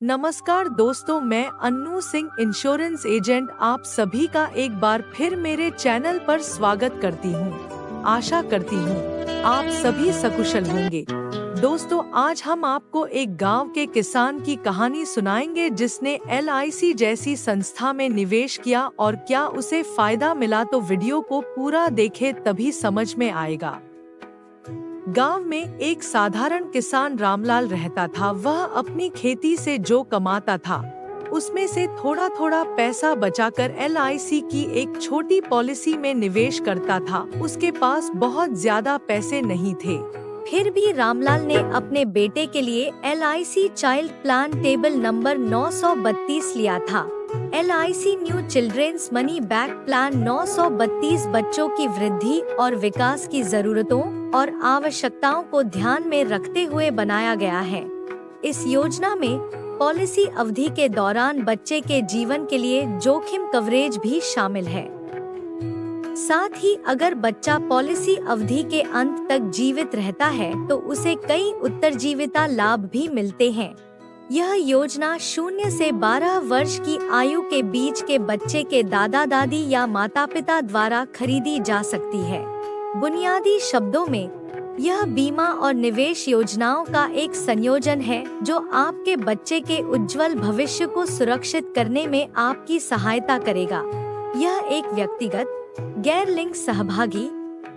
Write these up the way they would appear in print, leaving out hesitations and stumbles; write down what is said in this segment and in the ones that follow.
नमस्कार दोस्तों, मैं अन्नू सिंह इंश्योरेंस एजेंट आप सभी का एक बार फिर मेरे चैनल पर स्वागत करती हूँ। आशा करती हूँ आप सभी सकुशल होंगे। दोस्तों, आज हम आपको एक गांव के किसान की कहानी सुनाएंगे जिसने LIC जैसी संस्था में निवेश किया और क्या उसे फायदा मिला। तो वीडियो को पूरा देखें तभी समझ में आएगा। गांव में एक साधारण किसान रामलाल रहता था। वह अपनी खेती से जो कमाता था उसमें से थोड़ा थोड़ा पैसा बचाकर LIC की एक छोटी पॉलिसी में निवेश करता था। उसके पास बहुत ज्यादा पैसे नहीं थे, फिर भी रामलाल ने अपने बेटे के लिए LIC child plan table number 932 लिया था। LIC new children's money back plan 932 बच्चों की वृद्धि और विकास की जरूरतों और आवश्यकताओं को ध्यान में रखते हुए बनाया गया है। इस योजना में पॉलिसी अवधि के दौरान बच्चे के जीवन के लिए जोखिम कवरेज भी शामिल है। साथ ही अगर बच्चा पॉलिसी अवधि के अंत तक जीवित रहता है तो उसे कई उत्तरजीविता लाभ भी मिलते हैं। यह योजना 0 से 12 वर्ष की आयु के बीच के बच्चे के दादा दादी या माता पिता द्वारा खरीदी जा सकती है। बुनियादी शब्दों में यह बीमा और निवेश योजनाओं का एक संयोजन है जो आपके बच्चे के उज्जवल भविष्य को सुरक्षित करने में आपकी सहायता करेगा। यह एक व्यक्तिगत गैर लिंक सहभागी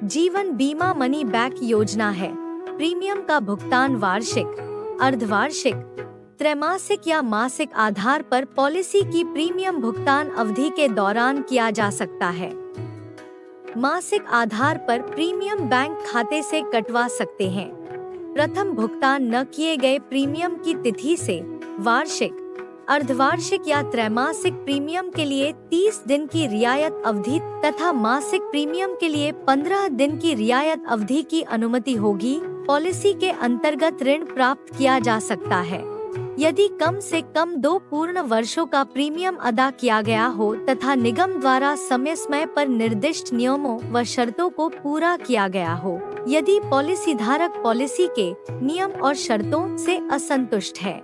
जीवन बीमा मनी बैक योजना है। प्रीमियम का भुगतान वार्षिक, अर्धवार्षिक, त्रैमासिक या मासिक आधार पर पॉलिसी की प्रीमियम भुगतान अवधि के दौरान किया जा सकता है। मासिक आधार पर प्रीमियम बैंक खाते से कटवा सकते हैं। प्रथम भुगतान न किए गए प्रीमियम की तिथि से वार्षिक, अर्धवार्षिक या त्रैमासिक प्रीमियम के लिए 30 दिन की रियायत अवधि तथा मासिक प्रीमियम के लिए 15 दिन की रियायत अवधि की अनुमति होगी। पॉलिसी के अंतर्गत ऋण प्राप्त किया जा सकता है यदि कम से कम 2 पूर्ण वर्षों का प्रीमियम अदा किया गया हो तथा निगम द्वारा समय समय पर निर्दिष्ट नियमों व शर्तों को पूरा किया गया हो। यदि पॉलिसी धारक पॉलिसी के नियम और शर्तों से असंतुष्ट है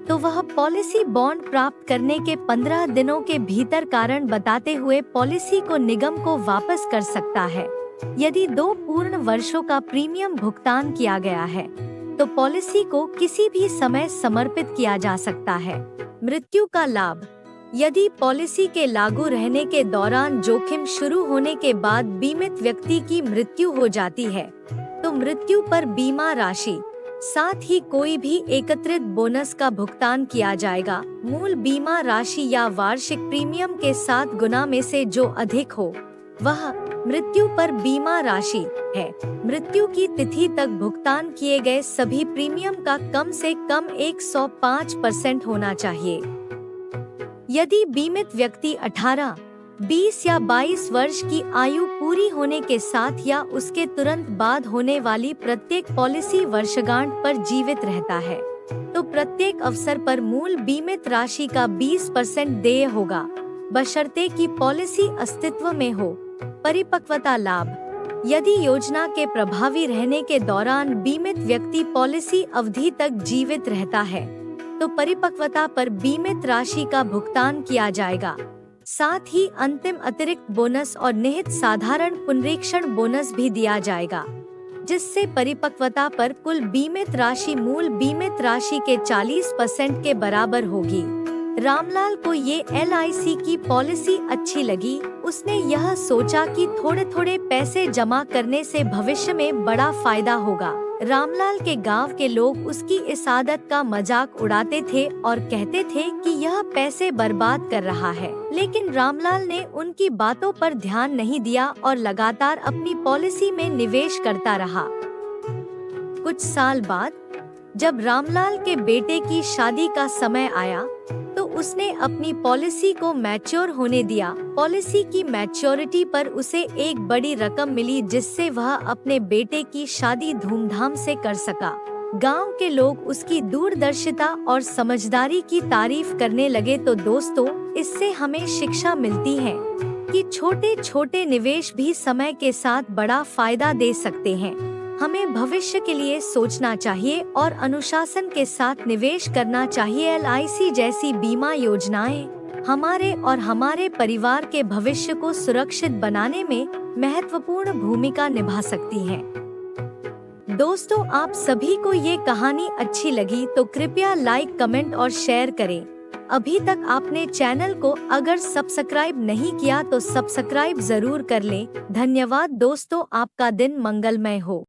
तो वह पॉलिसी बॉन्ड प्राप्त करने के 15 दिनों के भीतर कारण बताते हुए पॉलिसी को निगम को वापस कर सकता है। यदि 2 पूर्ण वर्षों का प्रीमियम भुगतान किया गया है तो पॉलिसी को किसी भी समय समर्पित किया जा सकता है। मृत्यु का लाभ, यदि पॉलिसी के लागू रहने के दौरान जोखिम शुरू होने के बाद बीमित व्यक्ति की मृत्यु हो जाती है तो मृत्यु पर बीमा राशि साथ ही कोई भी एकत्रित बोनस का भुगतान किया जाएगा। मूल बीमा राशि या वार्षिक प्रीमियम के 7 गुना में से जो अधिक हो वह मृत्यु पर बीमा राशि है। मृत्यु की तिथि तक भुगतान किए गए सभी प्रीमियम का कम से कम 105% होना चाहिए। यदि बीमित व्यक्ति 18, 20 या 22 वर्ष की आयु पूरी होने के साथ या उसके तुरंत बाद होने वाली प्रत्येक पॉलिसी वर्षगांठ पर जीवित रहता है तो प्रत्येक अवसर पर मूल बीमित राशि का 20% देय होगा, बशर्ते कि पॉलिसी अस्तित्व में हो। परिपक्वता लाभ, यदि योजना के प्रभावी रहने के दौरान बीमित व्यक्ति पॉलिसी अवधि तक जीवित रहता है तो परिपक्वता पर बीमित राशि का भुगतान किया जाएगा। साथ ही अंतिम अतिरिक्त बोनस और निहित साधारण पुनरीक्षण बोनस भी दिया जाएगा जिससे परिपक्वता पर कुल बीमित राशि मूल बीमित राशि के 40% के बराबर होगी। रामलाल को ये LIC की पॉलिसी अच्छी लगी। उसने यह सोचा कि थोड़े थोड़े पैसे जमा करने से भविष्य में बड़ा फायदा होगा। रामलाल के गांव के लोग उसकी इस आदत का मजाक उड़ाते थे और कहते थे कि यह पैसे बर्बाद कर रहा है, लेकिन रामलाल ने उनकी बातों पर ध्यान नहीं दिया और लगातार अपनी पॉलिसी में निवेश करता रहा। कुछ साल बाद जब रामलाल के बेटे की शादी का समय आया तो उसने अपनी पॉलिसी को मैच्योर होने दिया। पॉलिसी की मैच्योरिटी पर उसे एक बड़ी रकम मिली जिससे वह अपने बेटे की शादी धूमधाम से कर सका। गांव के लोग उसकी दूरदर्शिता और समझदारी की तारीफ करने लगे। तो दोस्तों, इससे हमें शिक्षा मिलती है कि छोटे छोटे निवेश भी समय के साथ बड़ा फायदा दे सकते हैं। हमें भविष्य के लिए सोचना चाहिए और अनुशासन के साथ निवेश करना चाहिए। एलआईसी जैसी बीमा योजनाएं हमारे और हमारे परिवार के भविष्य को सुरक्षित बनाने में महत्वपूर्ण भूमिका निभा सकती हैं। दोस्तों, आप सभी को ये कहानी अच्छी लगी तो कृपया लाइक, कमेंट और शेयर करें। अभी तक आपने चैनल को अगर सब्सक्राइब नहीं किया तो सब्सक्राइब जरूर कर लें। धन्यवाद दोस्तों, आपका दिन मंगलमय हो।